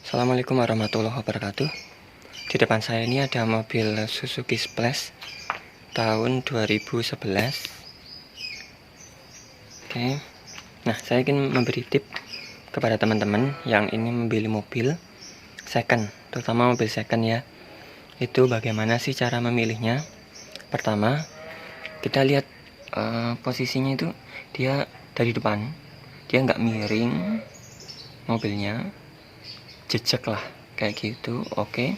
Assalamualaikum warahmatullahi wabarakatuh. Di depan saya ini ada mobil Suzuki Splash tahun 2011. Oke. Nah, saya ingin memberi tip kepada teman-teman yang ingin membeli mobil second, terutama mobil second ya. Itu bagaimana sih cara memilihnya? Pertama, kita lihat posisinya itu dia dari depan, dia nggak miring mobilnya, jejak lah kayak gitu. Oke,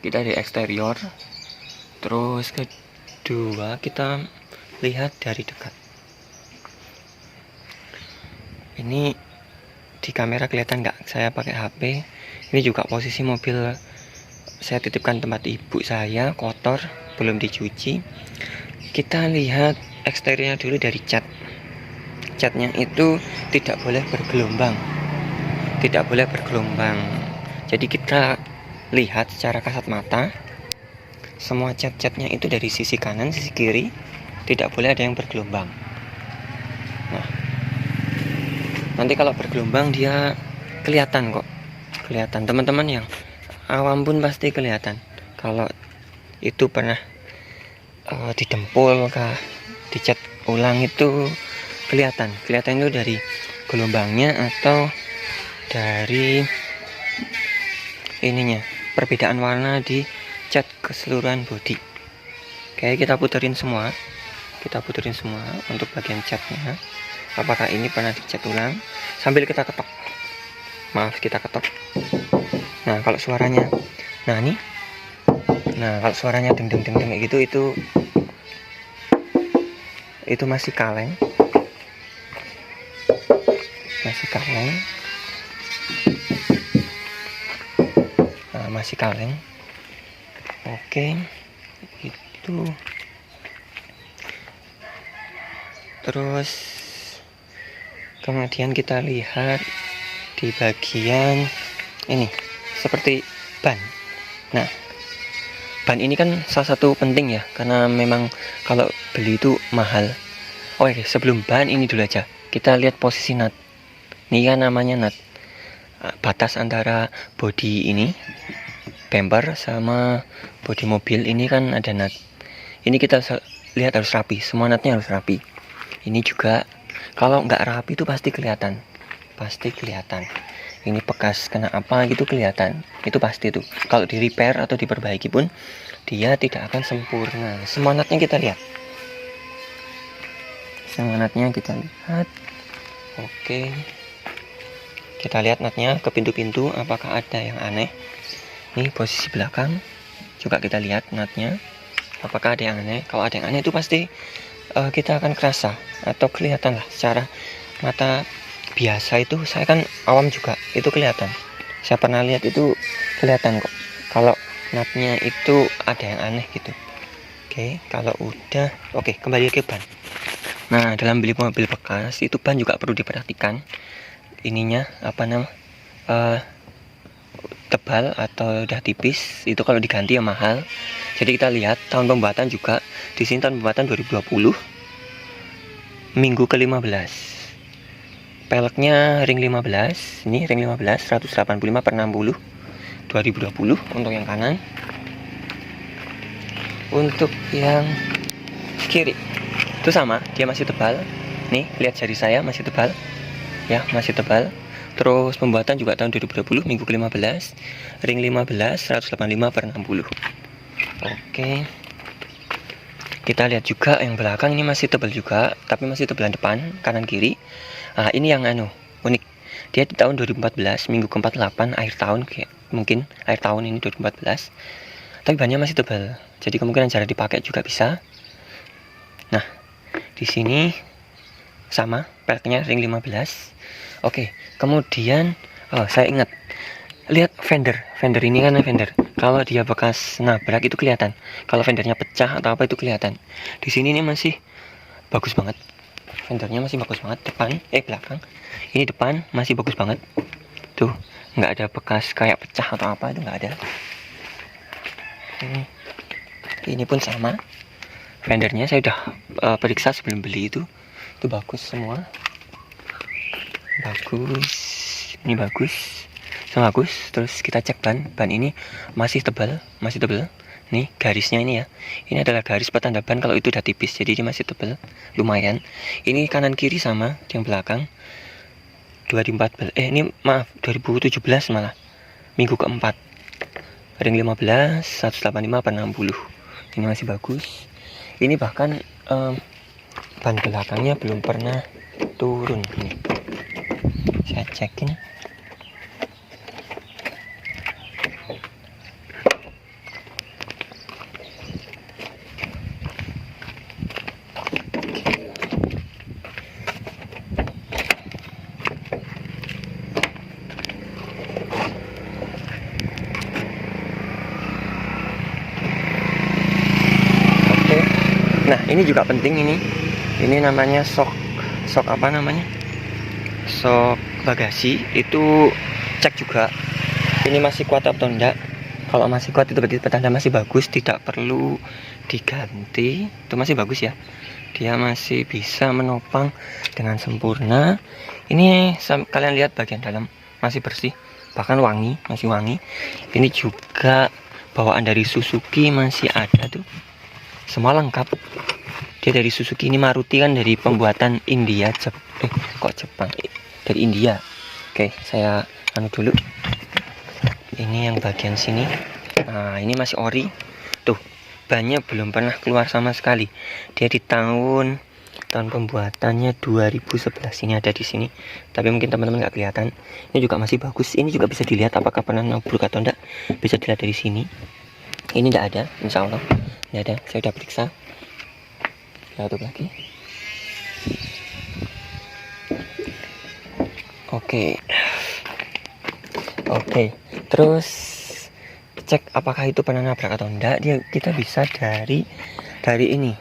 kita dari eksterior. Terus kedua, kita lihat dari dekat. Ini di kamera kelihatan nggak? Saya pakai HP. Ini juga posisi mobil saya titipkan tempat ibu saya, kotor, belum dicuci. Kita lihat eksteriornya dulu dari cat. Catnya itu tidak boleh bergelombang. Tidak boleh bergelombang. Jadi kita lihat secara kasat mata, semua cat-catnya itu dari sisi kanan, sisi kiri, tidak boleh ada yang bergelombang. Nah, nanti kalau bergelombang dia kelihatan kok. Kelihatan, teman-teman yang awam pun pasti kelihatan. Kalau itu pernah didempul kah, dicat ulang, itu kelihatan itu dari gelombangnya atau dari ininya, perbedaan warna di cat keseluruhan bodi. Oke, kita puterin semua untuk bagian catnya. Apakah ini pernah dicat ulang, sambil kita ketok. Kita ketok. Nah, kalau suaranya, kalau suaranya deng kayak gitu, itu masih kaleng. Masih kaleng. Oke, itu. Terus kemudian kita lihat di bagian ini seperti ban. Nah, ban ini kan salah satu penting ya, karena memang kalau beli itu mahal. Oke, sebelum ban ini dulu aja, kita lihat posisi nut. Ini kan namanya nut, batas antara bodi ini, bumper, sama bodi mobil ini kan ada nut. Ini kita lihat harus rapi, semua nutnya harus rapi. Ini juga kalau nggak rapi itu pasti kelihatan. Ini bekas kena apa gitu kelihatan, itu pasti tuh. Kalau di repair atau diperbaiki pun dia tidak akan sempurna. Semua nutnya kita lihat. Oke, kita lihat nutnya ke pintu-pintu, apakah ada yang aneh. Ini posisi belakang juga kita lihat nutnya, apakah ada yang aneh. Kalau ada yang aneh itu pasti kita akan kerasa atau kelihatan lah secara mata biasa. Itu saya kan awam juga, itu kelihatan. Saya pernah lihat itu kelihatan kok kalau nutnya itu ada yang aneh gitu. Oke, kalau udah, oke, kembali ke ban. Nah, dalam beli mobil bekas itu ban juga perlu diperhatikan. Ininya tebal atau udah tipis, itu kalau diganti ya mahal. Jadi kita lihat tahun pembuatan juga. Di sini tahun pembuatan 2020, minggu ke-15. Peleknya ring 15. Ini ring 15 185/60 2020 untuk yang kanan. Untuk yang kiri itu sama, dia masih tebal. Nih, lihat jari saya masih tebal. Ya, masih tebal. Terus pembuatan juga tahun 2020, minggu ke-15, ring 15 185/60. Oke. Kita lihat juga yang belakang, ini masih tebal juga, tapi masih tebalan depan, kanan kiri. Nah, ini yang unik. Dia di tahun 2014, minggu ke-48, akhir tahun kayak mungkin akhir tahun ini 2014. Tapi bannya masih tebal. Jadi kemungkinan jarang dipakai juga bisa. Nah, di sini sama, peleknya ring 15. Oke, kemudian saya ingat, lihat fender ini kan fender. Kalau dia bekas nabrak itu kelihatan. Kalau fendernya pecah atau apa itu kelihatan. Di sini ini masih bagus banget. Fendernya masih bagus banget, belakang. Ini depan masih bagus banget. Tuh, nggak ada bekas kayak pecah atau apa, itu nggak ada. Ini pun sama. Fendernya saya udah periksa sebelum beli itu bagus semua. Bagus. Ini bagus. sama bagus. Terus kita cek ban ini masih tebal, nih garisnya ini ya, ini adalah garis petanda ban. Kalau itu udah tipis, jadi dia masih tebal lumayan. Ini kanan kiri sama, yang belakang 2014 ini maaf 2017 malah minggu keempat, ring 15 185 per 60. Ini masih bagus. Ini bahkan ban belakangnya belum pernah turun. Ini saya cekin. Nah, ini juga penting ini namanya sok apa namanya, sok bagasi. Itu cek juga ini masih kuat atau enggak. Kalau masih kuat itu berarti petanda masih bagus, tidak perlu diganti, itu masih bagus ya, dia masih bisa menopang dengan sempurna. Ini kalian lihat bagian dalam masih bersih, bahkan masih wangi. Ini juga bawaan dari Suzuki masih ada tuh, semua lengkap. Dia dari Suzuki, ini Maruti kan dari pembuatan India. Jepang, dari India. Oke, saya dulu. Ini yang bagian sini. Nah, ini masih ori. Tuh, bannya belum pernah keluar sama sekali. Dia di tahun pembuatannya 2011. Ini ada di sini. Tapi mungkin teman-teman nggak kelihatan. Ini juga masih bagus. Ini juga bisa dilihat apakah pernah nobruk atau enggak. Bisa dilihat dari sini. Ini enggak ada, insya Allah. Ini ada, saya udah periksa. Kita tutup lagi. Oke. Terus cek apakah itu pernah nabrak atau enggak. Kita bisa dari ini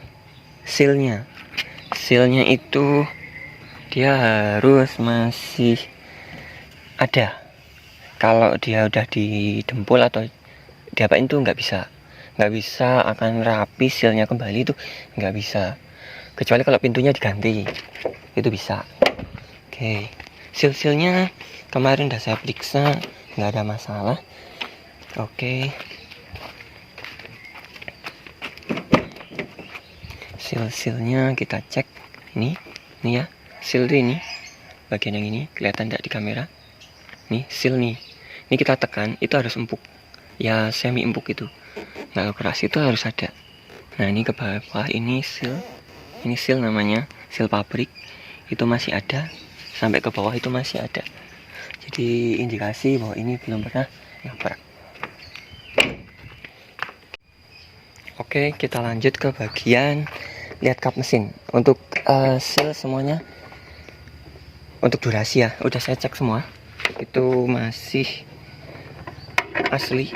sealnya itu dia harus masih ada. Kalau dia udah didempul atau diapain tuh nggak bisa akan rapi sealnya kembali, itu nggak bisa, kecuali kalau pintunya diganti, itu bisa. Oke, seal-sealnya kemarin udah saya periksa, nggak ada masalah. Oke, seal-sealnya kita cek. Ini ya, seal ini bagian yang ini kelihatan tidak di kamera. Nih seal nih, ini kita tekan itu harus empuk ya, semi empuk itu, nggak keras, itu harus ada. Nah, ini ke bawah ini seal namanya, seal pabrik, itu masih ada, sampai ke bawah itu masih ada, jadi indikasi bahwa ini belum pernah nabrak. Oke, kita lanjut ke bagian lihat kap mesin. Untuk seal semuanya untuk durasi ya, udah saya cek semua, itu masih asli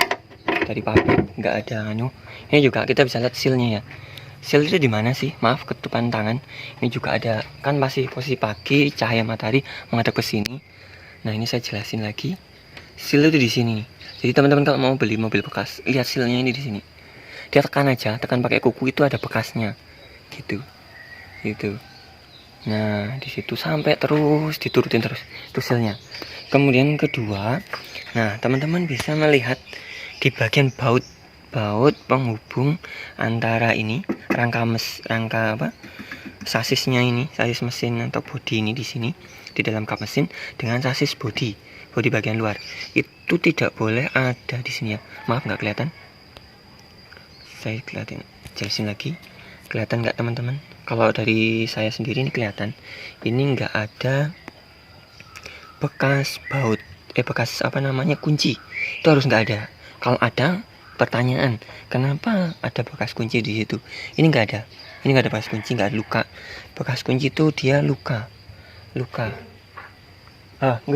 dari pabrik, nggak ada Ini juga kita bisa lihat sealnya ya. Seal itu di mana sih? Maaf, ketupan tangan. Ini juga ada, kan masih posisi pagi, cahaya matahari menghadap ke sini. Nah, ini saya jelasin lagi. Seal itu di sini. Jadi teman-teman kalau mau beli mobil bekas, lihat sealnya ini di sini. Dia tekan pakai kuku, itu ada bekasnya. Gitu. Nah, di situ sampai terus diturutin terus itu sealnya. Kemudian kedua, nah teman-teman bisa melihat di bagian baut penghubung antara ini sasisnya ini, sasis mesin atau bodi ini di sini di dalam kap mesin dengan sasis bodi bagian luar, itu tidak boleh ada di sini ya. Maaf nggak kelihatan, saya jelasin lagi. Kelihatan nggak teman-teman? Kalau dari saya sendiri ini kelihatan, ini nggak ada bekas baut, bekas kunci, itu harus nggak ada. Kalau ada, pertanyaan, kenapa ada bekas kunci di situ? Ini nggak ada, bekas kunci, nggak ada luka. Bekas kunci itu dia luka. Nggak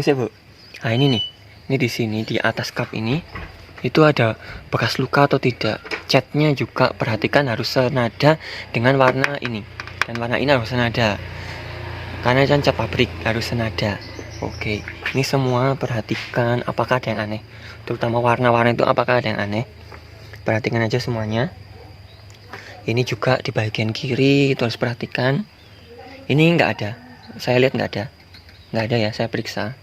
sih bu. Nah ini di sini di atas kap ini, itu ada bekas luka atau tidak. Catnya juga perhatikan harus senada dengan warna ini, dan warna ini harus senada karena cat pabrik harus senada. Oke, ini semua perhatikan apakah ada yang aneh, terutama warna-warna itu apakah ada yang aneh. Perhatikan aja semuanya. Ini juga di bagian kiri itu harus perhatikan. Ini nggak ada, saya lihat nggak ada ya, saya periksa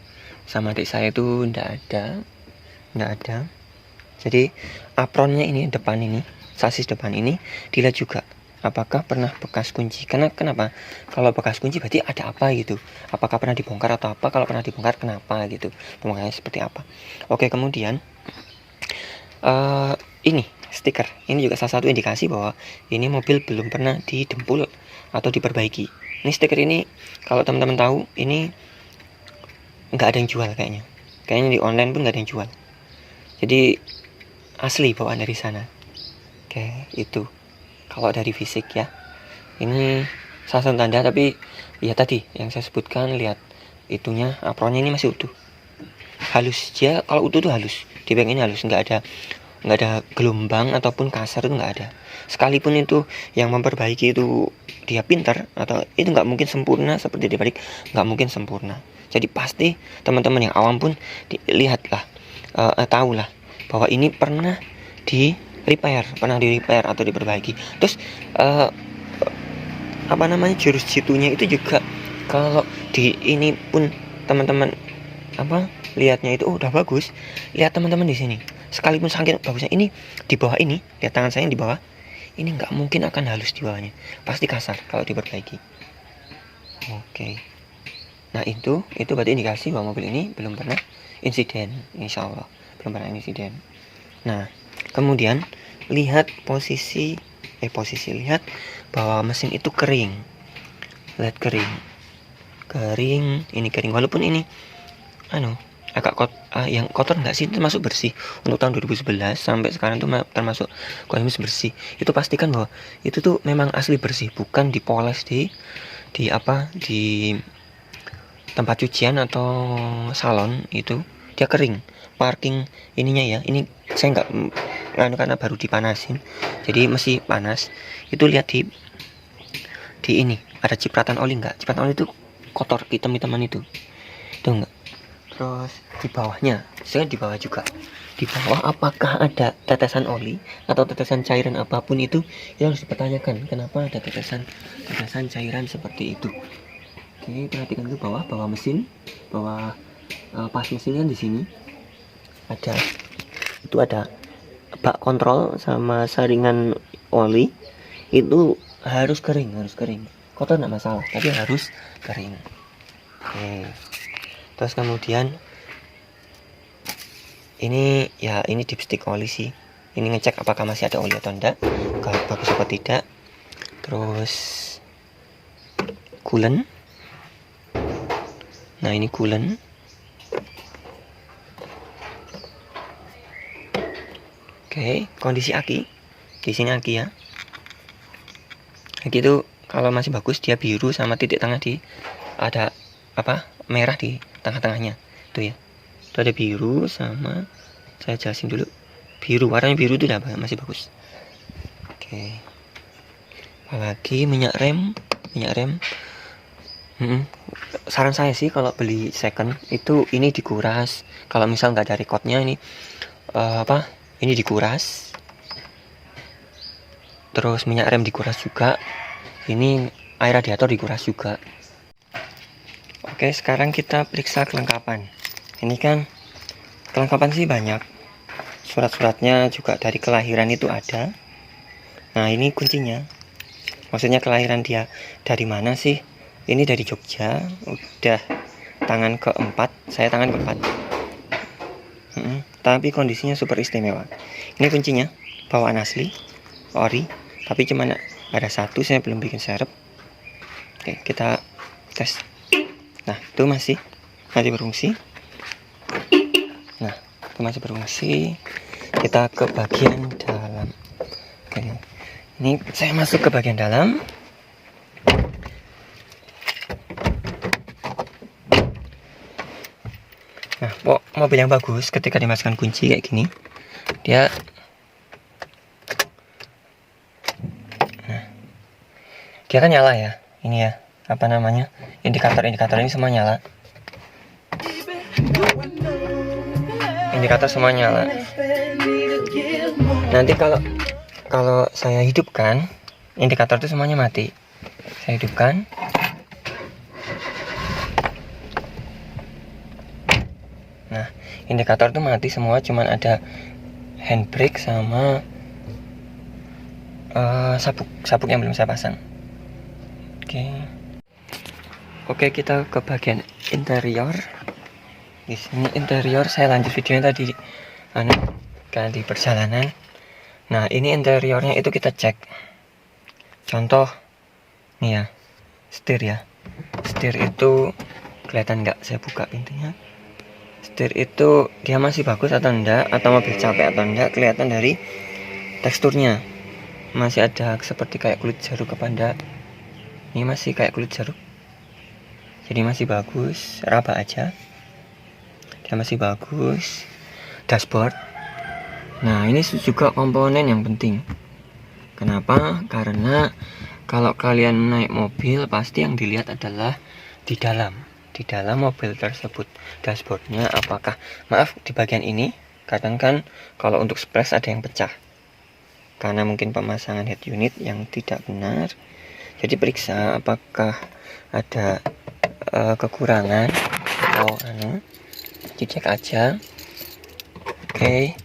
sama adik saya itu nggak ada. Jadi apronnya ini, depan ini, sasis depan ini dilihat juga apakah pernah bekas kunci. Karena kenapa? Kalau bekas kunci berarti ada apa gitu. Apakah pernah dibongkar atau apa? Kalau pernah dibongkar kenapa gitu. Makanya seperti apa. Oke, kemudian ini stiker. Ini juga salah satu indikasi bahwa ini mobil belum pernah didempul atau diperbaiki. Ini stiker ini kalau teman-teman tahu ini nggak ada yang jual kayaknya di online pun nggak ada yang jual, jadi asli bawaan dari sana. Oke, itu kalau dari fisik ya. Ini salah satu tanda, tapi ya tadi yang saya sebutkan, lihat itunya, apronnya ini masih utuh, halus. Dia kalau utuh tuh halus, di bag ini halus, nggak ada gelombang ataupun kasar, itu nggak ada. Sekalipun itu yang memperbaiki itu dia pintar, atau itu nggak mungkin sempurna seperti di balik, nggak mungkin sempurna. Jadi pasti teman-teman yang awam pun lihatlah, tahulah bahwa ini pernah di repair atau diperbaiki. Terus jurus jitunya itu juga kalau di ini pun teman-teman lihatnya itu udah bagus. Lihat teman-teman di sini, sekalipun saking bagusnya ini, di bawah ini, lihat tangan saya yang di bawah ini, nggak mungkin akan halus di bawahnya, pasti kasar kalau diperbaiki. Oke. Nah itu berarti indikasi bahwa mobil ini belum pernah insiden, insya Allah belum pernah insiden. Nah kemudian lihat posisi lihat bahwa mesin itu kering. Lihat kering, ini kering, walaupun ini agak yang kotor nggak sih, termasuk bersih. Untuk tahun 2011 sampai sekarang tuh termasuk kondisi bersih. Itu pastikan bahwa itu tuh memang asli bersih, bukan dipoles di tempat cucian atau salon. Itu dia kering. Parking ininya ya, ini saya nggak karena baru dipanasin, jadi masih panas. Itu lihat di ini ada cipratan oli nggak? Cipratan oli itu kotor, hitam-hitaman itu enggak. Terus di bawahnya, saya di bawah juga, di bawah apakah ada tetesan oli atau tetesan cairan apapun, itu harus dipertanyakan. Kenapa ada tetesan cairan seperti itu? Oke, perhatikan ke bawah mesin, pas mesin kan di sini ada bak kontrol sama saringan oli, itu harus kering. Kotor nggak masalah, tapi harus kering. Oke. Terus kemudian ini dipstick oli sih. Ini ngecek apakah masih ada oli atau enggak, kalau bagus atau tidak. Terus coolant. Nah ini coolant. Oke, kondisi aki. Di sini aki ya. Aki itu kalau masih bagus dia biru sama titik tengah ada merah di tengah-tengahnya. Itu ya. Itu ada biru sama, saya jelasin dulu. Warnanya biru itu udah masih bagus. Oke. Apalagi minyak rem. Saran saya sih kalau beli second itu ini dikuras. Kalau misal nggak ada recordnya ini ini dikuras. Terus minyak rem dikuras juga. Ini air radiator dikuras juga. Oke, sekarang kita periksa kelengkapan. Ini kan kelengkapan sih banyak. Surat-suratnya juga dari kelahiran itu ada. Nah ini kuncinya. Maksudnya kelahiran dia dari mana sih? Ini dari Jogja. Udah tangan keempat. Saya tangan keempat. Tapi kondisinya super istimewa. Ini kuncinya bawaan asli, ori, tapi cuma ada satu, saya belum bikin serep. Oke, kita tes. Nah itu masih berfungsi. Nah itu masih berfungsi. Kita ke bagian dalam. Oke, ini saya masuk ke bagian dalam. Nah, mobil yang bagus ketika dimasukkan kunci kayak gini, dia kan nyala ya. Ini ya, indikator ini semua nyala. Indikator semua nyala. Nanti kalau saya hidupkan, indikator itu semuanya mati. Saya hidupkan. indikator tuh mati semua, cuman ada handbrake sama sabuk yang belum saya pasang. Oke, kita ke bagian interior. Di sini interior saya lanjut videonya tadi di perjalanan. Nah, ini interiornya itu kita cek. Contoh nih ya, setir ya. Setir itu kelihatan nggak saya buka pintunya? Setir itu dia masih bagus atau enggak, atau mobil capek atau enggak, kelihatan dari teksturnya. Masih ada seperti kayak kulit jeruk apa enggak. Ini masih kayak kulit jeruk, jadi masih bagus, raba aja. Dia masih bagus. Dashboard, nah ini juga komponen yang penting. Kenapa? Karena kalau kalian naik mobil, pasti yang dilihat adalah di dalam mobil tersebut. Dashboardnya apakah, maaf, di bagian ini kadang kan kalau untuk splash ada yang pecah karena mungkin pemasangan head unit yang tidak benar. Jadi periksa apakah ada kekurangan atau dicek aja. Oke,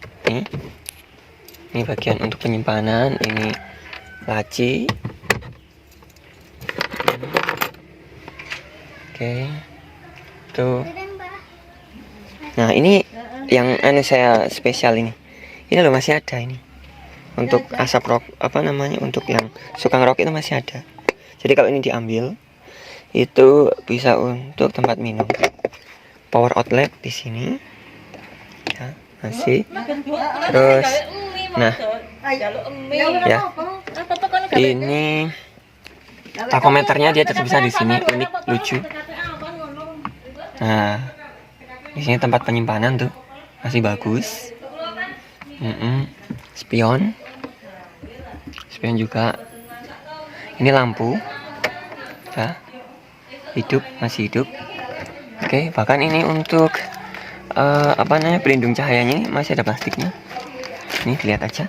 ini bagian untuk penyimpanan, ini laci. Oke, tuh. Nah, ini yang saya spesial ini loh, masih ada ini untuk asap rok, untuk yang suka ngerok itu masih ada. Jadi kalau ini diambil itu bisa untuk tempat minum. Power outlet di sini ya, masih. Terus nah ya, ini takometernya dia tetap bisa di sini, unik, lucu. Nah, di sini tempat penyimpanan tuh masih bagus. Spion juga. Ini lampu ya, masih hidup. Oke, bahkan ini untuk pelindung cahayanya ini masih ada plastiknya. Ini lihat aja.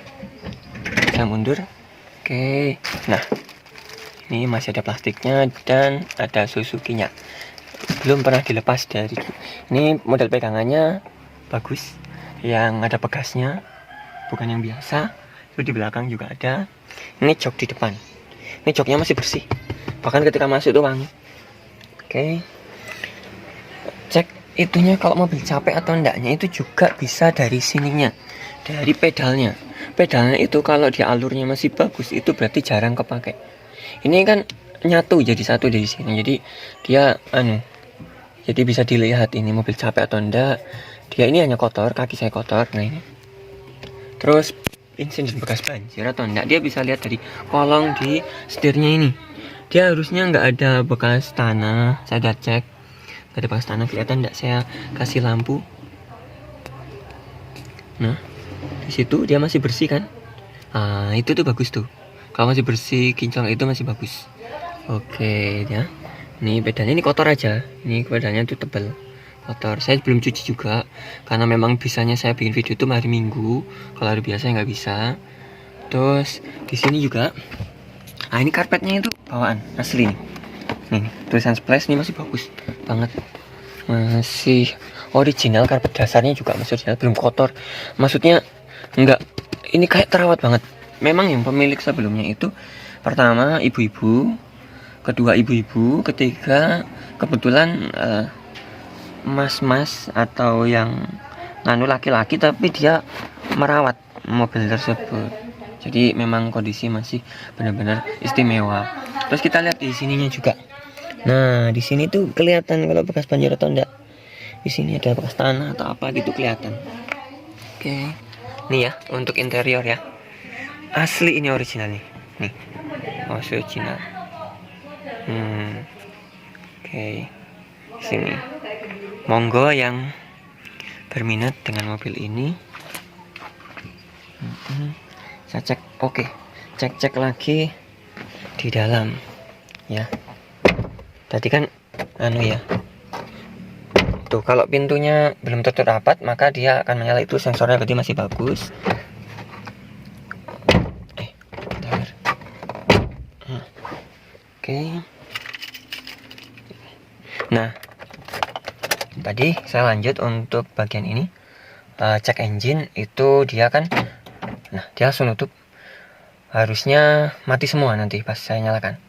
Saya mundur. Oke, nah ini masih ada plastiknya dan ada Suzuki-nya. Belum pernah dilepas dari. Ini model pegangannya bagus, yang ada pegasnya, bukan yang biasa. Itu di belakang juga ada. Ini jok di depan. Ini joknya masih bersih. Bahkan ketika masuk itu wangi. Oke. Cek itunya kalau mobil capek atau enggaknya itu juga bisa dari sininya, dari pedalnya. Pedalnya itu kalau di alurnya masih bagus itu berarti jarang kepake. Ini kan nyatu jadi satu dari sini. Jadi dia jadi bisa dilihat ini mobil capek atau enggak. Dia ini hanya kotor, kaki saya kotor. Nah ini. Terus insiden bekas banjir atau enggak, dia bisa lihat dari kolong di setirnya ini. Dia harusnya nggak ada bekas tanah. Saya udah cek, nggak ada bekas tanah. Kelihatan enggak? Saya kasih lampu. Nah, di situ dia masih bersih kan? Ah, itu tuh bagus tuh. Kalau masih bersih, kinclong itu masih bagus. Oke ya. Ini pedalnya ini kotor aja. Ini pedalnya tuh tebal, kotor. Saya belum cuci juga karena memang bisanya saya bikin video itu hari Minggu. Kalau hari biasa nggak bisa. Terus di sini juga. Ah, ini karpetnya itu bawaan asli nih. Nih, tulisan splash ini masih bagus banget. Masih original, karpet dasarnya juga masih original, belum kotor. Maksudnya enggak, ini kayak terawat banget. Memang yang pemilik sebelumnya itu pertama ibu-ibu, kedua ibu-ibu, ketiga kebetulan mas-mas atau yang laki-laki, tapi dia merawat mobil tersebut. Jadi memang kondisi masih benar-benar istimewa. Terus kita lihat di sininya juga. Nah, di sini tuh kelihatan kalau bekas banjir atau enggak. Di sini ada bekas tanah atau apa gitu kelihatan. Oke. Nih ya, untuk interior ya. Asli ini original nih. Nih. Original. Oke. Sini. Monggo yang berminat dengan mobil ini. Saya cek, oke. Cek lagi di dalam ya. Tadi kan ya. Tuh, kalau pintunya belum tertutup rapat, maka dia akan menyala, itu sensornya berarti masih bagus. Bentar. Oke. Nah, tadi saya lanjut untuk bagian ini. cek engine itu dia kan, nah dia langsung nutup, harusnya mati semua nanti pas saya nyalakan.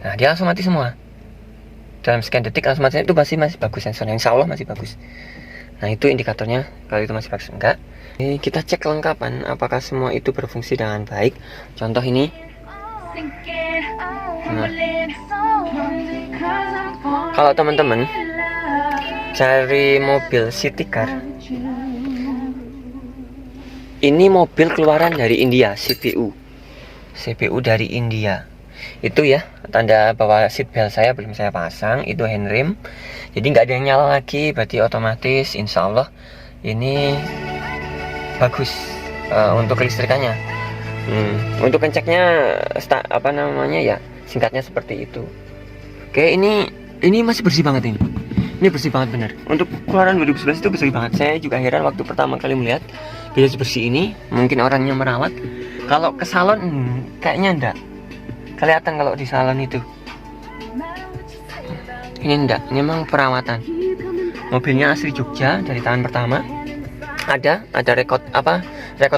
Nah dia langsung mati semua dalam sekian detik, langsung mati. Itu masih bagus sensornya, insya Allah masih bagus. Nah itu indikatornya kalau itu masih bagus enggak. Ini kita cek kelengkapan apakah semua itu berfungsi dengan baik. Contoh ini. Nah, kalau teman-teman cari mobil city car, ini mobil keluaran dari India, CPU dari India. Itu ya tanda bahwa seat belt saya belum saya pasang, itu handrem. Jadi nggak ada yang nyala lagi, berarti otomatis insya Allah ini bagus untuk kelistrikannya. Untuk ngeceknya apa namanya ya, singkatnya seperti itu. Oke, ini masih bersih banget ini. Ini bersih banget bener. Untuk keluaran 2011 itu bersih banget. Saya juga heran waktu pertama kali melihat bisa sebersih ini. Mungkin orangnya merawat. Kalau ke salon kayaknya enggak kelihatan kalau di salon itu. Ini enggak, ini memang perawatan. Mobilnya asli Jogja dari tangan pertama. Ada rekod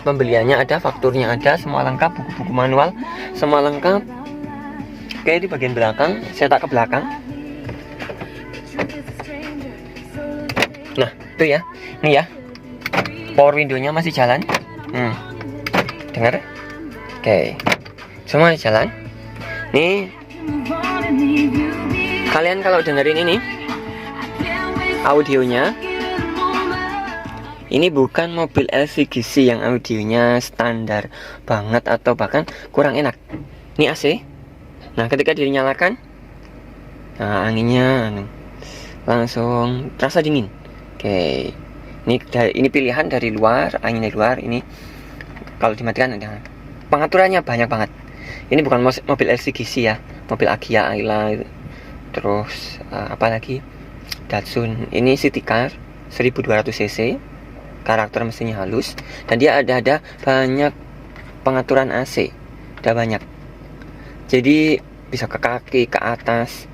pembeliannya ada, fakturnya ada, semua lengkap, buku-buku manual semua lengkap. Oke, di bagian belakang saya tak ke belakang. Nah itu ya, ini ya power window-nya masih jalan. Dengar? Oke, semua jalan. Nih kalian kalau dengerin ini audionya, ini bukan mobil LCGC yang audionya standar banget atau bahkan kurang enak. Ini AC. Nah ketika dinyalakan, nah anginnya langsung terasa dingin. Oke, ini pilihan dari luar, angin dari luar. Ini kalau dimatikan, pengaturannya banyak banget. Ini bukan mobil LCGC ya, mobil Agya, Ayla, terus apa lagi, Datsun. Ini city car 1200 cc, karakter mesinnya halus, dan dia ada banyak pengaturan AC, ada banyak. Jadi bisa ke kaki, ke atas.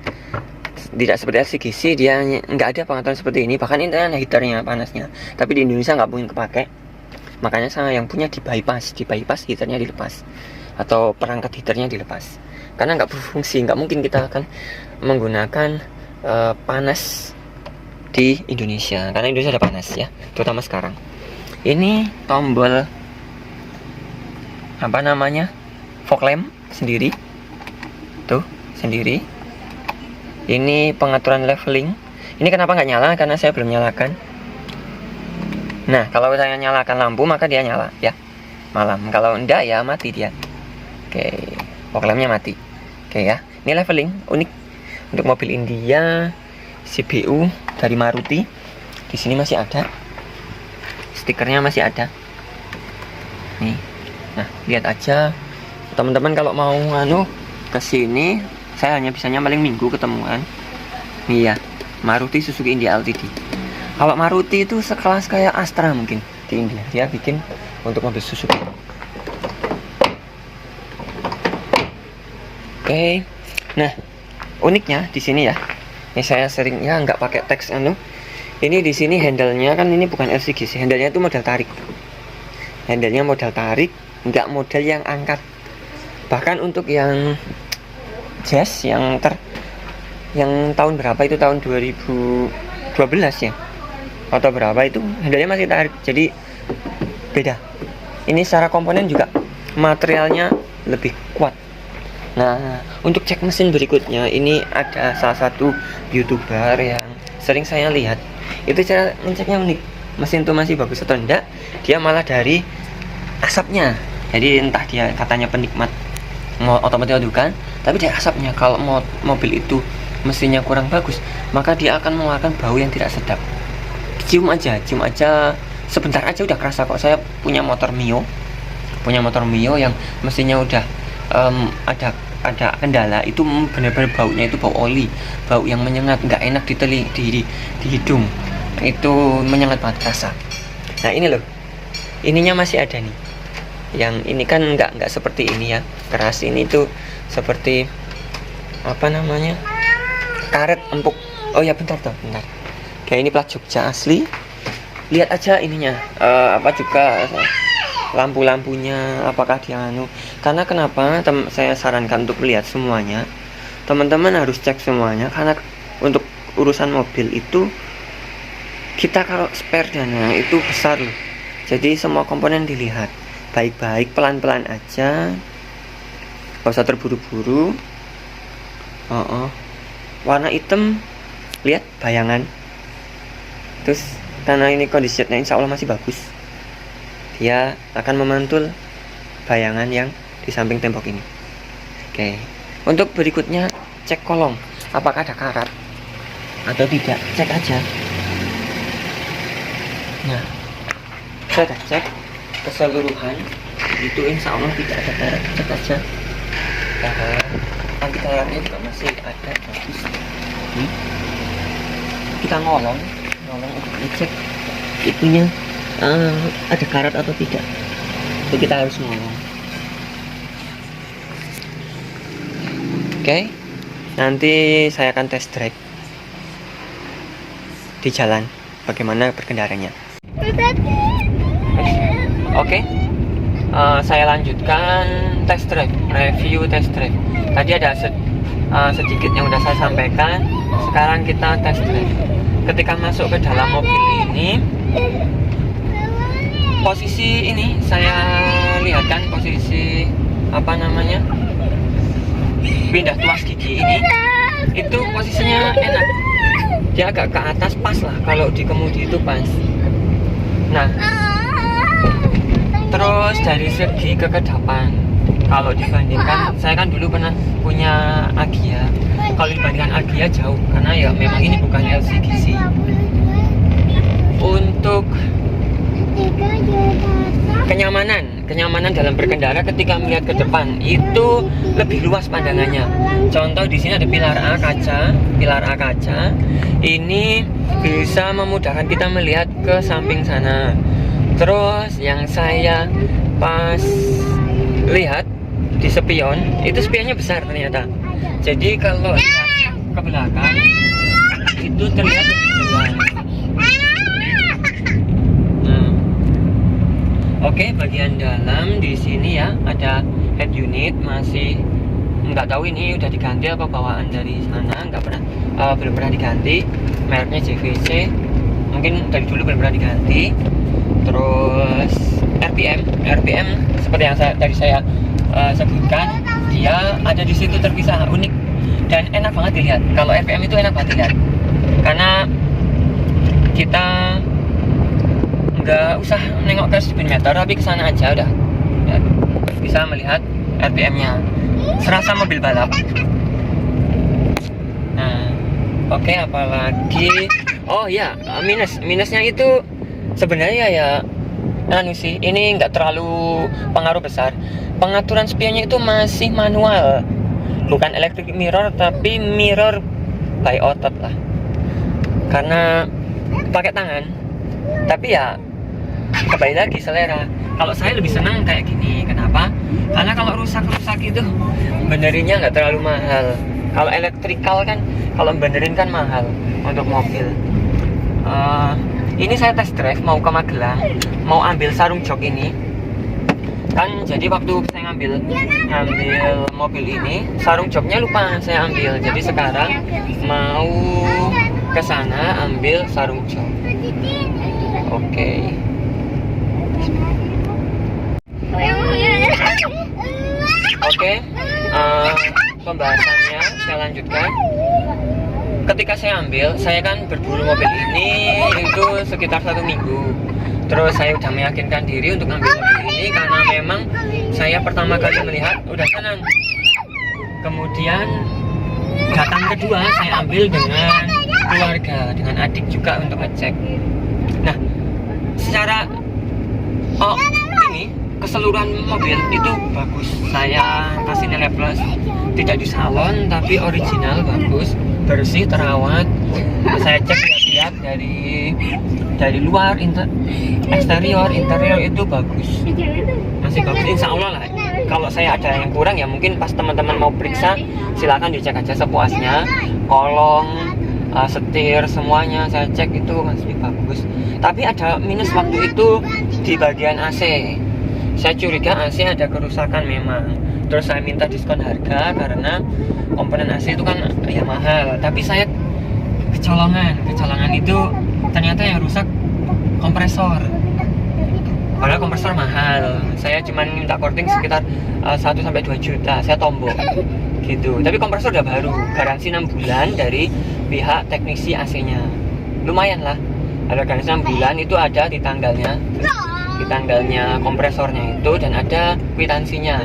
Tidak seperti LCGC, dia nggak ada pengaturan seperti ini. Bahkan ini ada heaternya, panasnya. Tapi di Indonesia nggak mungkin kepake. Makanya saya yang punya di bypass heaternya dilepas, atau perangkat heaternya dilepas. Karena nggak berfungsi, nggak mungkin kita akan menggunakan panas di Indonesia. Karena Indonesia ada panas ya, terutama sekarang. Ini tombol apa namanya, fog lamp sendiri, tuh sendiri. Ini pengaturan leveling. Ini kenapa nggak nyala? Karena saya belum nyalakan. Nah kalau saya nyalakan lampu maka dia nyala ya malam. Kalau enggak ya mati dia. Oke, fog lampnya mati. Oke ya, ini leveling unik untuk mobil India, CPU dari Maruti. Di sini masih ada, stikernya masih ada. Nih, nah lihat aja teman-teman kalau mau ke sini. Saya hanya bisanya paling minggu ketemuan. Nih ya, Maruti Suzuki India Ltd. Kalau Maruti itu sekelas kayak Astra mungkin di India. Dia bikin untuk mobil Suzuki. Oke. Nah, uniknya di sini ya. Ini saya sering ya nggak pakai teks Ini di sini handle-nya kan ini bukan LCGC. Handle-nya itu model tarik. Handle-nya model tarik, nggak model yang angkat. Bahkan untuk yang Jazz yang tahun berapa itu, tahun 2012 ya atau berapa itu, handle-nya masih tarik. Jadi beda. Ini secara komponen juga materialnya lebih kuat. Nah untuk cek mesin berikutnya, ini ada salah satu YouTuber yang sering saya lihat. Itu cara ngeceknya unik, mesin itu masih bagus atau enggak. Dia malah dari asapnya. Jadi entah dia katanya penikmat otomotif bukan, tapi dari asapnya. Kalau mobil itu mesinnya kurang bagus, maka dia akan mengeluarkan bau yang tidak sedap. Cium aja sebentar aja udah kerasa kok. Saya punya motor Mio yang mesinnya udah ada kendala, itu benar-benar baunya itu bau oli, bau yang menyengat, nggak enak di hidung. Itu menyengat banget rasa. Nah ini loh, ininya masih ada nih. Yang ini kan nggak seperti ini ya, keras. Ini tuh seperti apa namanya, karet empuk. Oh ya bentar. Kayak ini plat Jogja asli. lihat aja ininya, apa juga lampu-lampunya apakah dia karena kenapa saya sarankan untuk melihat semuanya. Teman-teman harus cek semuanya, karena untuk urusan mobil itu kita kalau spare dana itu besar loh. Jadi semua komponen dilihat baik-baik, pelan-pelan aja, gak usah terburu-buru. Warna hitam, lihat bayangan. Terus karena ini kondisinya insya Allah masih bagus, dia akan memantul bayangan yang di samping tembok ini. Oke, untuk berikutnya cek kolong apakah ada karat atau tidak, cek aja. Nah, saya udah cek keseluruhan itu insya Allah tidak ada karat, cek aja. Anti karatnya juga masih ada, bagus. Kita ngolong untuk ngecek itunya ada karat atau tidak, itu kita harus ngolong. Oke, nanti saya akan test drive di jalan bagaimana berkendaranya. Oke, saya lanjutkan test drive, review test drive. Tadi ada sedikit yang udah saya sampaikan, sekarang kita test drive. Ketika masuk ke dalam mobil ini, posisi ini saya lihatkan posisi pindah tuas gigi ini, itu posisinya enak, dia agak ke atas, pas lah kalau di kemudi itu pas. Nah, terus dari segi kekedapan, kalau dibandingkan, saya kan dulu pernah punya Agya. Kalau dibandingkan Agya jauh, karena ya memang ini bukan LCGC. Untuk kenyamanan dalam berkendara ketika melihat ke depan itu lebih luas pandangannya. Contoh di sini ada pilar A kaca. Ini bisa memudahkan kita melihat ke samping sana. Terus yang saya pas lihat di spion, itu spionnya besar ternyata. Jadi kalau lihat ke belakang itu terlihat lebih jelas. Oke, bagian dalam di sini ya ada head unit, masih nggak tahu ini udah diganti apa bawaan dari sana, belum pernah diganti. Mereknya JVC, mungkin dari dulu belum pernah diganti. Terus RPM seperti yang tadi saya sebutkan, dia ada di situ terpisah, unik dan enak banget dilihat. Kalau RPM itu enak banget dilihat, karena kita nggak usah nengok ke speedometer, tapi kesana aja udah ya, bisa melihat RPM-nya, serasa mobil balap. Nah, oke, apalagi oh ya, minusnya itu sebenarnya ya sih, ini nggak terlalu pengaruh besar. Pengaturan spionnya itu masih manual, bukan electric mirror, tapi mirror by otot lah, karena pakai tangan. Tapi ya kembali lagi selera. Kalau saya lebih senang kayak gini. Kenapa? Karena kalau rusak itu benerinnya nggak terlalu mahal. Kalau elektrikal kan, kalau benerin kan mahal untuk mobil. Ini saya test drive mau ke Magelang, mau ambil sarung jok ini kan. Jadi waktu saya ngambil mobil ini, sarung joknya lupa saya ambil. Jadi sekarang mau ke sana ambil sarung jok. Oke. Pembahasannya saya lanjutkan. Ketika saya ambil, saya kan berburu mobil ini itu sekitar 1 minggu. Terus saya udah meyakinkan diri untuk ambil mobil ini karena memang saya pertama kali melihat udah senang. Kemudian datang kedua saya ambil dengan keluarga, dengan adik juga untuk ngecek. Nah, secara ini keseluruhan mobil itu bagus. Saya kasih nilai plus. Tidak di salon tapi original, bagus, bersih, terawat. Saya cek lihat dari luar, eksterior, interior itu bagus, masih bagus. Insya Allah lah. Kalau saya ada yang kurang ya mungkin pas teman-teman mau periksa silakan dicek aja sepuasnya. Kolong setir semuanya saya cek itu masih bagus. Tapi ada minus waktu itu di bagian AC. Saya curiga AC ada kerusakan memang. Terus saya minta diskon harga karena komponen AC itu kan ya mahal. Tapi saya kecolongan itu ternyata yang rusak kompresor. Padahal kompresor mahal. Saya cuma minta korting sekitar 1-2 juta. Saya tombol gitu. Tapi kompresor udah baru, garansi 6 bulan dari pihak teknisi AC-nya. Lumayan lah. Ada garansi 6 bulan, itu ada di tanggalnya. Di tanggalnya kompresornya itu, dan ada kwitansinya.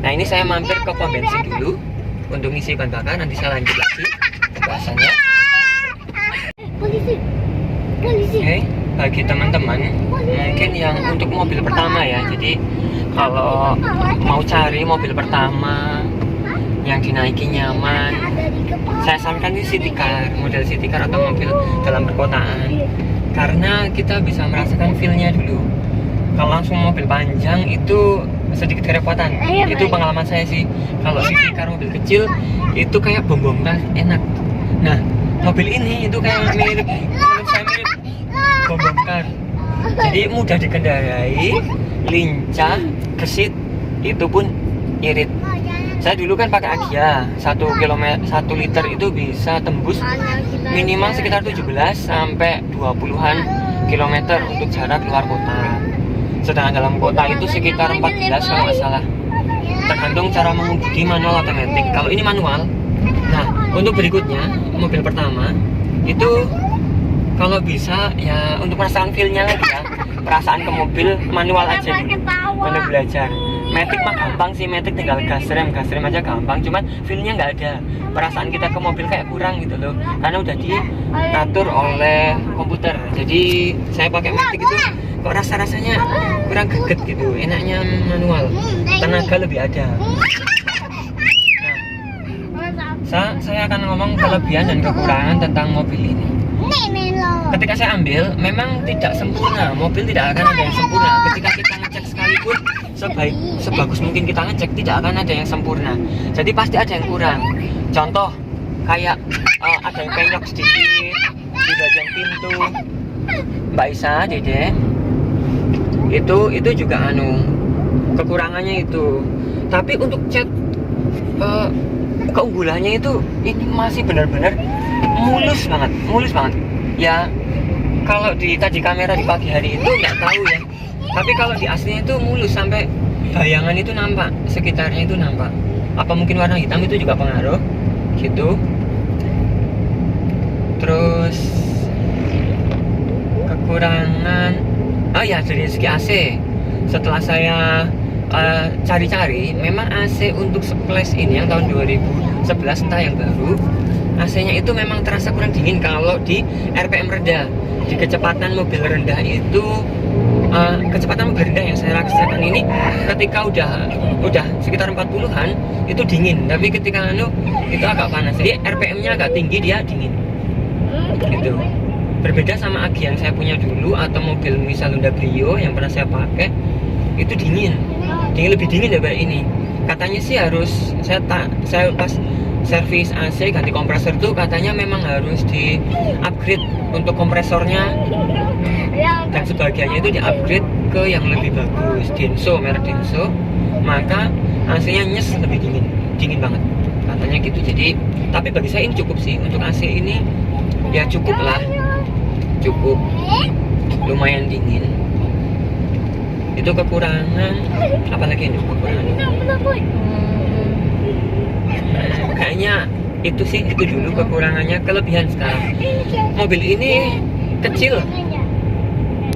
Nah, ini saya mampir ke pom bensin dulu untuk ngisi bahan bakar. Nanti saya lanjut lagi pembahasannya. Oke, bagi teman-teman mungkin yang untuk mobil pertama ya, jadi kalau mau cari mobil pertama yang dinaiki nyaman, saya sarankan di city car, model city car atau mobil dalam perkotaan, karena kita bisa merasakan feel-nya dulu. Kalau langsung mobil panjang itu sedikit kerepotan. Itu pengalaman saya sih. Kalau city car mobil kecil itu kayak bom-bom kan enak. Nah, mobil ini itu kayak mirip, menurut saya mirip bom-bom car. Jadi mudah dikendarai, lincah, gesit, itu pun irit. Saya dulu kan pakai Agya, 1 liter itu bisa tembus minimal sekitar 17 sampai 20-an kilometer untuk jarak luar kota. Sedangkan dalam kota itu sekitar 14 kalau nggak salah. Tergantung cara mengemudi manual atau matic. Kalau ini manual. Nah, untuk berikutnya mobil pertama itu kalau bisa ya untuk merasakan feel-nya lagi ya, perasaan ke mobil manual aja dulu untuk belajar. Matic mah gampang sih, Matic tinggal gas rem aja gampang, cuman feel-nya nggak ada. Perasaan kita ke mobil kayak kurang gitu loh, karena udah diatur oleh komputer. Jadi saya pakai Matic itu kok rasa-rasanya kurang greget gitu, enaknya manual, tenaga lebih ada. Nah, saya akan ngomong kelebihan dan kekurangan tentang mobil ini. Ketika saya ambil, memang tidak sempurna, mobil tidak akan ada yang sempurna. Ketika kita ngecek sekalipun sebagus mungkin kita ngecek, tidak akan ada yang sempurna. Jadi pasti ada yang kurang. Contoh kayak ada yang penyok sedikit di bagian pintu. Mbak Isa, Dede, itu juga kekurangannya itu. Tapi untuk cat keunggulannya itu ini masih benar-benar mulus banget ya. Kalau di kamera di pagi hari itu nggak tahu ya, tapi kalau di aslinya itu mulus sampai bayangan itu nampak, sekitarnya itu nampak. Apa mungkin warna hitam itu juga pengaruh gitu. Terus kekurangan dari segi AC, setelah saya cari-cari, memang AC untuk Splash ini yang tahun 2011 entah yang baru, AC-nya itu memang terasa kurang dingin kalau di RPM rendah. Di kecepatan mobil rendah itu kecepatan mobil rendah yang saya rasakan ini, ketika udah sekitar 40-an itu dingin, tapi ketika itu agak panas. Jadi RPM-nya agak tinggi, dia dingin gitu. Berbeda sama Agya yang saya punya dulu, atau mobil misal Honda Brio yang pernah saya pakai, itu lebih dingin daripada ini. Katanya sih harus saya pas servis AC ganti kompresor itu katanya memang harus di upgrade untuk kompresornya dan sebagainya, itu di upgrade ke yang lebih bagus, Denso, merek Denso, maka AC-nya nyes lebih dingin banget katanya gitu. Jadi tapi bagi saya ini cukup sih untuk AC ini, ya cukup lumayan dingin. Itu kekurangan. Apalagi untuk kekurangan kayaknya itu dulu kekurangannya. Kelebihan sekarang, mobil ini kecil,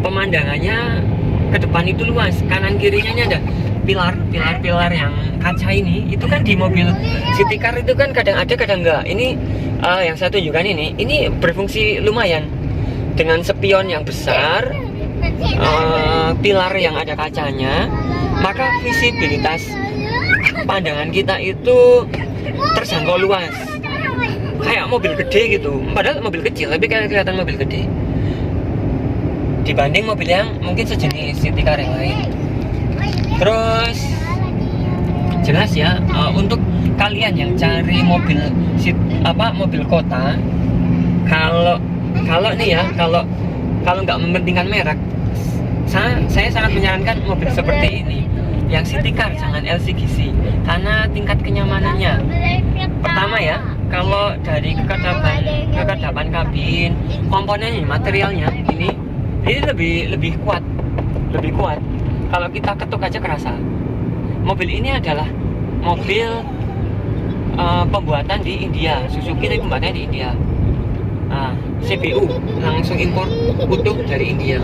pemandangannya ke depan itu luas, kanan kirinya ada pilar yang kaca ini. Itu kan di mobil city car itu kan kadang ada kadang enggak. Ini yang saya tunjukkan ini berfungsi lumayan, dengan spion yang besar, pilar yang ada kacanya, maka visibilitas pandangan kita itu terjangkau luas, kayak mobil gede gitu. Padahal mobil kecil tapi kayak kelihatan mobil gede dibanding mobil yang mungkin sejenis city car yang lain. Terus jelas ya, untuk kalian yang cari mobil mobil kota, kalau nih ya, kalau nggak mementingkan merek, saya sangat menyarankan mobil seperti ini, yang city car, jangan LCGC, karena tingkat kenyamanannya. Pertama ya, kalau dari kekedapan kabin, komponennya, materialnya ini lebih kuat. Kalau kita ketuk aja kerasa. Mobil ini adalah mobil pembuatan di India, Suzuki tapi pembuatannya di India. CPU langsung impor utuh dari India.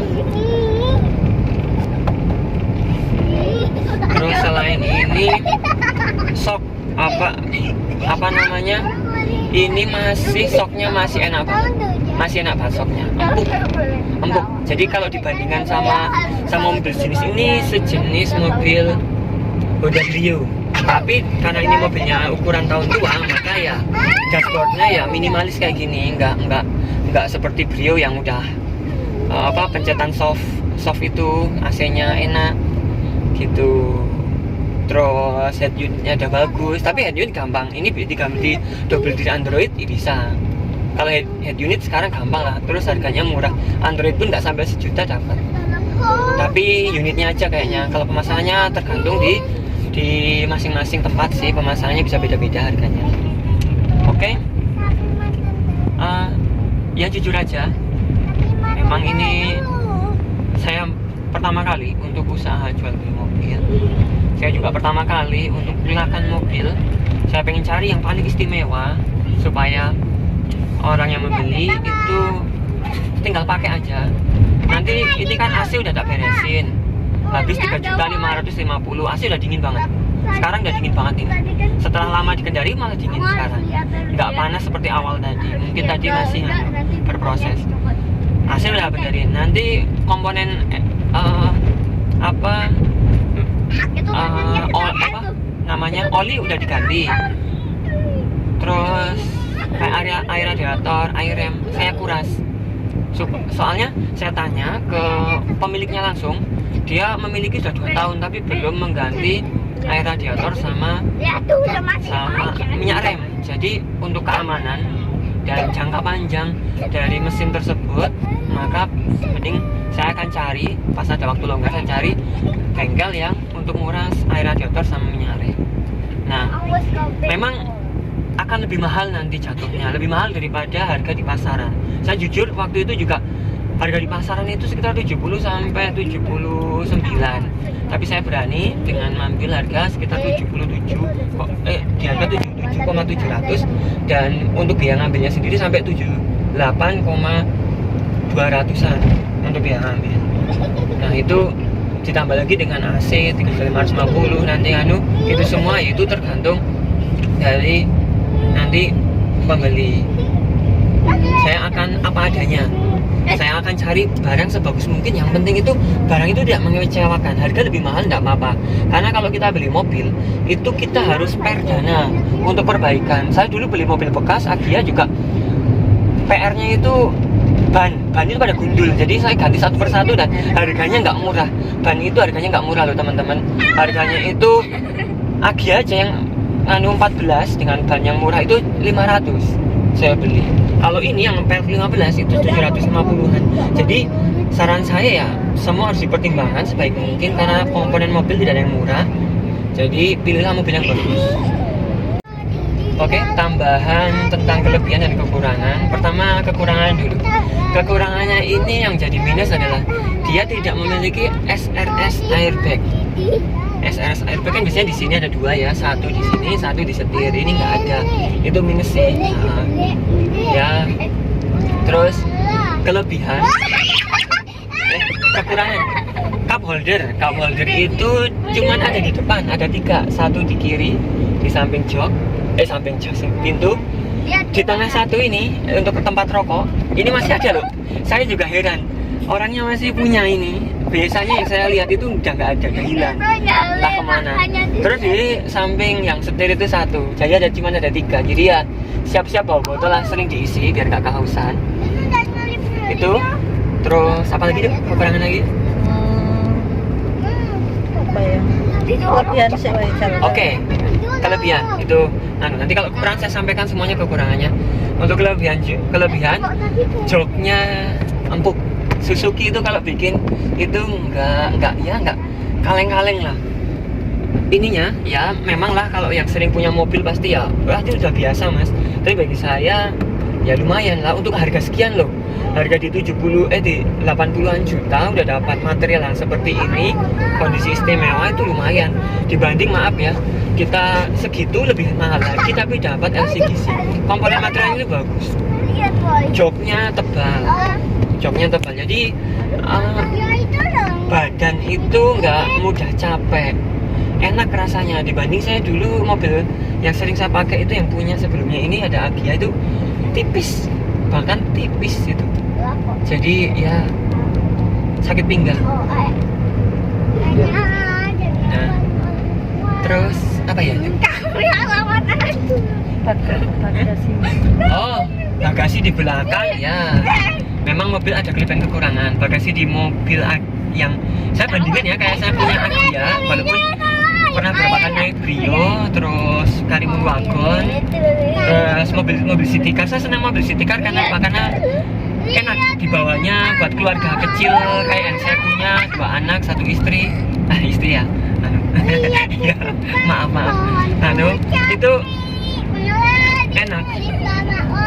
Terus selain ini, sok apa namanya? Ini soknya masih enak banget soknya, empuk. Jadi kalau dibandingkan sama mobil jenis ini, sejenis mobil Honda Brio. Tapi karena ini mobilnya ukuran tahun tua, maka ya dashboardnya ya minimalis kayak gini, nggak seperti Brio yang udah pencetan soft itu, AC-nya enak gitu. Terus head unitnya udah bagus, tapi head unit gampang. Ini diganti double diri Android bisa. Kalau head unit sekarang gampang lah. Terus harganya murah. Android pun nggak sampai 1 juta dapat. Tapi unitnya aja kayaknya. Kalau pemasangannya tergantung di masing-masing tempat sih. Pemasangannya bisa beda-beda harganya. Oke. Ya jujur aja, memang ini saya pertama kali untuk usaha jual beli mobil. Saya juga pertama kali untuk gunakan mobil. Saya pengen cari yang paling istimewa supaya orang yang membeli itu tinggal pakai aja. Nanti ini kan AC udah tak beresin, habis 3.550.000. AC udah dingin banget. Sekarang udah dingin banget ini. Setelah lama dikendari malah dingin sekarang. Nggak panas seperti awal tadi. Mungkin tadi masih berproses. AC udah benerin. Nanti komponen oli udah diganti. Terus kayak air radiator, air rem saya kuras. Soalnya saya tanya ke pemiliknya langsung, dia memiliki sudah 2 tahun tapi belum mengganti air radiator sama minyak rem. Jadi untuk keamanan dan jangka panjang dari mesin tersebut, maka mending saya akan cari, pas ada waktu longgar, saya cari bengkel yang untuk nguras air radiator sama minyak rem. Nah, memang akan lebih mahal nanti jatuhnya, lebih mahal daripada harga di pasaran. Saya jujur waktu itu juga harga di pasaran itu sekitar 70 sampai 79. Tapi saya berani dengan mengambil harga sekitar 77 di harga 77,700, dan untuk biaya ngambilnya sendiri sampai 78,200-an untuk biaya ngambil. Nah, itu ditambah lagi dengan AC 3.550 nanti itu semua itu tergantung dari nanti pembeli. Saya akan apa adanya. Saya akan cari barang sebagus mungkin. Yang penting itu barang itu tidak mengecewakan. Harga lebih mahal tidak apa-apa. Karena kalau kita beli mobil itu kita harus spare dana untuk perbaikan. Saya dulu beli mobil bekas Agia juga, PR-nya itu ban itu pada gundul. Jadi saya ganti satu persatu dan harganya nggak murah. Ban itu harganya nggak murah loh teman-teman. Harganya itu Agia aja yang 14 dengan ban yang murah itu 500 saya beli. Kalau ini yang PL15 itu 750-an. Jadi saran saya ya, semua harus dipertimbangkan sebaik mungkin karena komponen mobil tidak ada yang murah. Jadi pilihlah mobil yang bagus. Oke, tambahan tentang kelebihan dan kekurangan. Pertama, kekurangan dulu. Kekurangannya ini yang jadi minus adalah dia tidak memiliki SRS airbag. SRS airbag kan biasanya di sini ada 2 ya, satu di sini, satu di setir. Ini nggak ada, itu minus sih. Ya, terus kelebihan, kekurangan. Cup holder itu cuman ada di depan, ada 3, satu di kiri, di samping jok, pintu. Di tengah satu ini untuk tempat rokok, ini masih ada loh. Saya juga heran, orangnya masih punya ini. Biasanya yang saya lihat itu udah nggak ada, udah hilang, entah kemana. Terus di samping yang setir itu satu, jadi cuma ada 3. Jadi ya siap-siap bawa botol lah, sering diisi biar nggak kehausan. Itu. Terus apa lagi deh? Kekurangan lagi? Apa ya? Kelebihan sih. Oke. kelebihan itu nanti kalau kurang saya sampaikan semuanya kekurangannya. Untuk kelebihan joknya empuk. Suzuki itu kalau bikin itu nggak kaleng-kaleng lah. Ininya ya memang lah, kalau yang sering punya mobil pasti ya itu udah biasa mas. Tapi bagi saya ya lumayan lah untuk harga sekian loh. Harga di 80-an juta udah dapat material yang seperti ini, kondisi istimewa, itu lumayan. Dibanding maaf ya, kita segitu lebih mahal lagi tapi dapat LCGC. Komponen materialnya bagus. Joknya tebal. Jadi badan itu nggak mudah capek. Enak rasanya dibanding saya dulu mobil yang sering saya pakai itu yang punya sebelumnya ini ada Agya itu tipis, bahkan tipis itu. Jadi ya sakit pinggang. Nah, terus apa ya? Oh, bagasi di belakang ya. Memang mobil ada kelebihan kekurangan. Bagasi di mobil yang saya bandingkan ya, kayak saya punya Agya, walaupun pernah berapa kali naik Brio, terus Karimun Wagon, terus mobil city car. Saya senang mobil city car karena enak dibawanya buat keluarga kecil kayak yang saya punya, 2 anak 1 istri. Istri ya, ya maaf itu enak,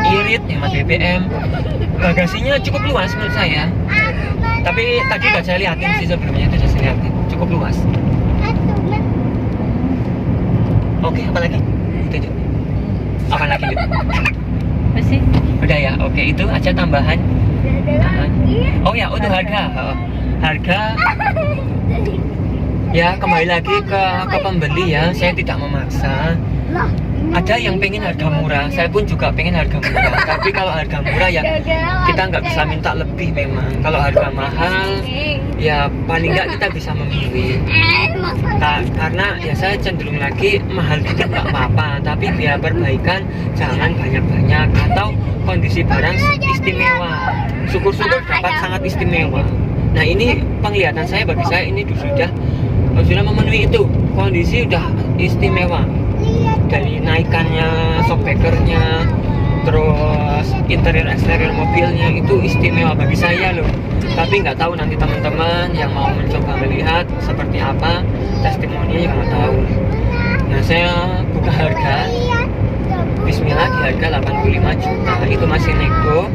irit, hemat BBM, bagasinya cukup luas menurut saya. Tapi tadi udah saya lihatin sih sebelumnya, itu sudah saya lihatin cukup luas. Oke, apa lagi? Itu. Apa lagi? Masih? Udah ya, oke, itu aja tambahan. Oh ya, untuk harga ya kembali lagi ke pembeli ya, saya tidak memaksa. Ada yang pengen harga murah, saya pun juga pengen harga murah. Tapi kalau harga murah ya kita nggak bisa minta lebih memang. Kalau harga mahal ya paling nggak kita bisa memilih. Karena ya saya cenderung lagi mahal dikit nggak apa-apa, tapi biar perbaikan jangan banyak-banyak atau kondisi barang istimewa. Syukur-syukur dapat sangat istimewa. Nah ini penglihatan saya, bagi saya ini sudah memenuhi itu, kondisi udah istimewa. Dari naikannya, shockbreakernya, terus interior eksterior mobilnya itu istimewa bagi saya loh. Tapi nggak tahu nanti teman-teman yang mau mencoba melihat seperti apa testimoninya nggak tahu. Nah saya buka harga, Bismillah di harga 85 juta, itu masih nego.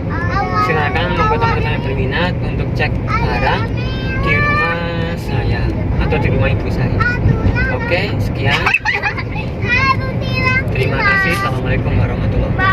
Silakan membuat teman-teman yang berminat untuk cek barang di rumah saya atau di rumah ibu saya. Oke, sekian. Terima kasih. Assalamualaikum warahmatullahi wabarakatuh.